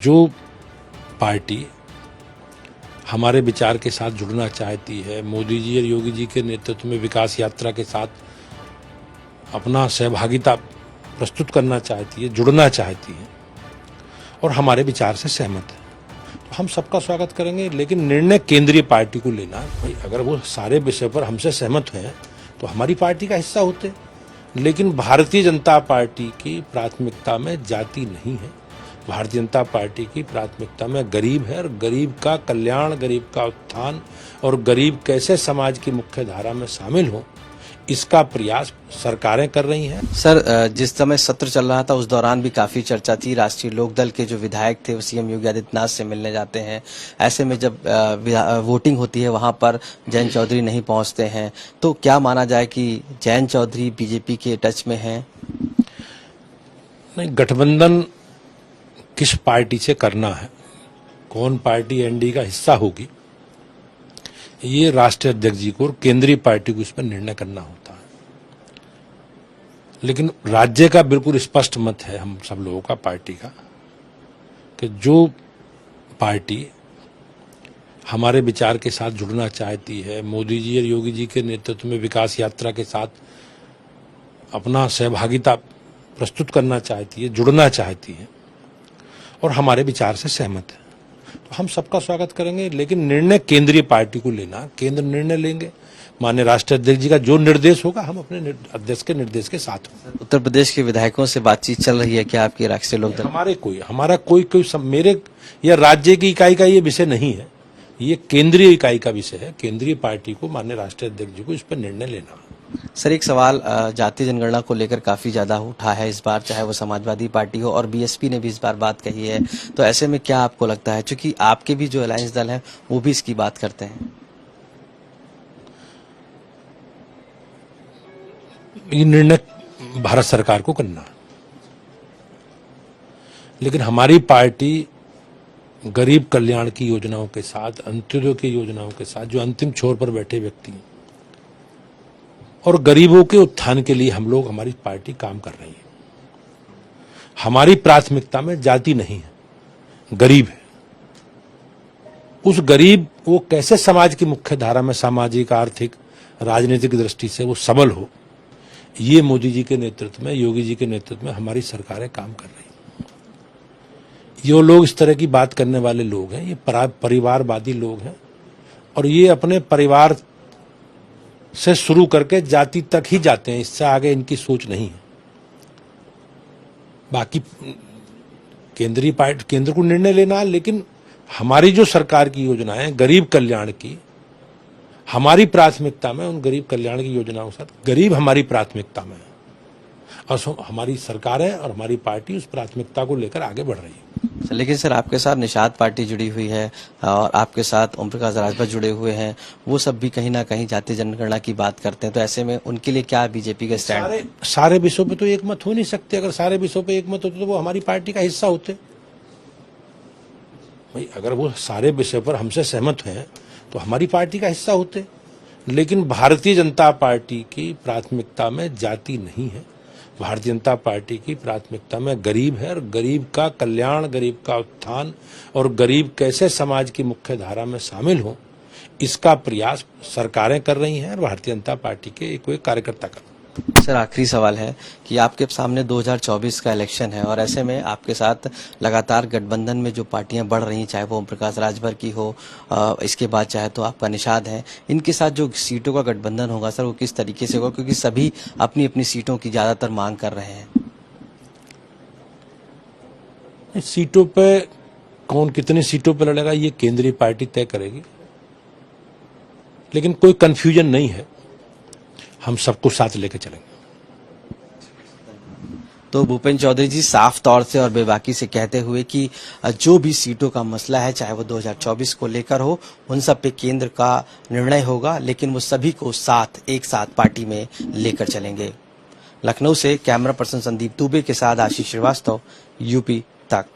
जो पार्टी हमारे विचार के साथ जुड़ना चाहती है, मोदी जी और योगी जी के नेतृत्व में विकास यात्रा के साथ अपना सहभागिता प्रस्तुत करना चाहती है, जुड़ना चाहती है और हमारे विचार से सहमत है, तो हम सबका स्वागत करेंगे। लेकिन निर्णय केंद्रीय पार्टी को लेना है। भाई अगर वो सारे विषय पर हमसे सहमत हैं तो हमारी पार्टी का हिस्सा होते। लेकिन भारतीय जनता पार्टी की प्राथमिकता में जाति नहीं है। भारतीय जनता पार्टी की प्राथमिकता में गरीब है और गरीब का कल्याण, गरीब का उत्थान और गरीब कैसे समाज की मुख्य धारा में शामिल हो, इसका प्रयास सरकारें कर रही हैं। सर, जिस समय सत्र चल रहा था उस दौरान भी काफी चर्चा थी। राष्ट्रीय लोकदल के जो विधायक थे वो सीएम योगी आदित्यनाथ से मिलने जाते हैं। ऐसे में जब वोटिंग होती है वहां पर जयंत चौधरी नहीं पहुंचते हैं, तो क्या माना जाए कि जयंत चौधरी बीजेपी के टच में हैं? नहीं, गठबंधन किस पार्टी से करना है, कौन पार्टी एनडीए का हिस्सा होगी, ये राष्ट्रीय अध्यक्ष जी को और केंद्रीय पार्टी को इस पर निर्णय करना होता है। लेकिन राज्य का बिल्कुल स्पष्ट मत है हम सब लोगों का, पार्टी का, कि जो पार्टी हमारे विचार के साथ जुड़ना चाहती है, मोदी जी और योगी जी के नेतृत्व में विकास यात्रा के साथ अपना सहभागिता प्रस्तुत करना चाहती है, जुड़ना चाहती है और हमारे विचार से सहमत है, तो हम सबका स्वागत करेंगे। लेकिन निर्णय केंद्रीय पार्टी को लेना, केंद्र निर्णय लेंगे। माननीय राष्ट्रीय अध्यक्ष जी का जो निर्देश होगा हम अपने अध्यक्ष के निर्देश के साथ होंगे। उत्तर प्रदेश के विधायकों से बातचीत चल रही है क्या आपकी राष्ट्रीय लोकदल? हमारा कोई मेरे या राज्य की इकाई का ये विषय नहीं है, ये केंद्रीय इकाई का विषय है। केंद्रीय पार्टी को, माननीय राष्ट्रीय अध्यक्ष जी को इस पर निर्णय लेना। सर, एक सवाल जातीय जनगणना को लेकर काफी ज्यादा उठा है इस बार, चाहे वो समाजवादी पार्टी हो और बीएसपी ने भी इस बार बात कही है, तो ऐसे में क्या आपको लगता है, क्योंकि आपके भी जो अलायंस दल है वो भी इसकी बात करते हैं? ये निर्णय भारत सरकार को करना, लेकिन हमारी पार्टी गरीब कल्याण की योजनाओं के साथ, अंत्योदय की योजनाओं के साथ, जो अंतिम छोर पर बैठे व्यक्ति हैं और गरीबों के उत्थान के लिए हम लोग, हमारी पार्टी काम कर रही है। हमारी प्राथमिकता में जाति नहीं है, गरीब है। उस गरीब वो कैसे समाज की मुख्य धारा में सामाजिक, आर्थिक, राजनीतिक दृष्टि से वो सबल हो, ये मोदी जी के नेतृत्व में, योगी जी के नेतृत्व में हमारी सरकारें काम कर रही हैं। ये लोग, इस तरह की बात करने वाले लोग हैं, ये परिवारवादी लोग हैं और ये अपने परिवार से शुरू करके जाति तक ही जाते हैं, इससे आगे इनकी सोच नहीं है। बाकी केंद्र को निर्णय लेना है, लेकिन हमारी जो सरकार की योजनाएं गरीब कल्याण की, हमारी प्राथमिकता में, उन गरीब कल्याण की योजनाओं के साथ गरीब हमारी प्राथमिकता में है और हमारी सरकारें और हमारी पार्टी उस प्राथमिकता को लेकर आगे बढ़ रही है। लेकिन सर, आपके साथ निषाद पार्टी जुड़ी हुई है और आपके साथ ओम प्रकाश राजभर जुड़े हुए हैं, वो सब भी कहीं ना कहीं जातीय जनगणना की बात करते हैं, तो ऐसे में उनके लिए क्या बीजेपी का स्टैंड? सारे विषयों पे तो एक मत हो नहीं सकते। अगर सारे विषयों पे एक मत होते तो वो हमारी पार्टी का हिस्सा होते। भाई अगर वो सारे विषय पर हमसे सहमत हैं तो हमारी पार्टी का हिस्सा होते। लेकिन भारतीय जनता पार्टी की प्राथमिकता में जाति नहीं है। भारतीय जनता पार्टी की प्राथमिकता में गरीब है और गरीब का कल्याण, गरीब का उत्थान और गरीब कैसे समाज की मुख्य धारा में शामिल हो, इसका प्रयास सरकारें कर रही हैं और भारतीय जनता पार्टी के कोई कार्यकर्ता कर। सर, आखिरी सवाल है कि आपके सामने 2024 का इलेक्शन है और ऐसे में आपके साथ लगातार गठबंधन में जो पार्टियां बढ़ रही हैं, चाहे वो ओम प्रकाश राजभर की हो, इसके बाद चाहे तो आपका निषाद है, इनके साथ जो सीटों का गठबंधन होगा सर, वो किस तरीके से होगा, क्योंकि सभी अपनी अपनी सीटों की ज्यादातर मांग कर रहे हैं? सीटों पे कौन कितनी सीटों पर लड़ेगा ये केंद्रीय पार्टी तय करेगी, लेकिन कोई कंफ्यूजन नहीं है, हम सबको साथ लेकर चलेंगे। तो भूपेंद्र चौधरी जी साफ तौर से और बेबाकी से कहते हुए कि जो भी सीटों का मसला है, चाहे वो 2024 को लेकर हो, उन सब पे केंद्र का निर्णय होगा, लेकिन वो सभी को एक साथ पार्टी में लेकर चलेंगे। लखनऊ से कैमरा पर्सन संदीप दुबे के साथ आशीष श्रीवास्तव, यूपी तक।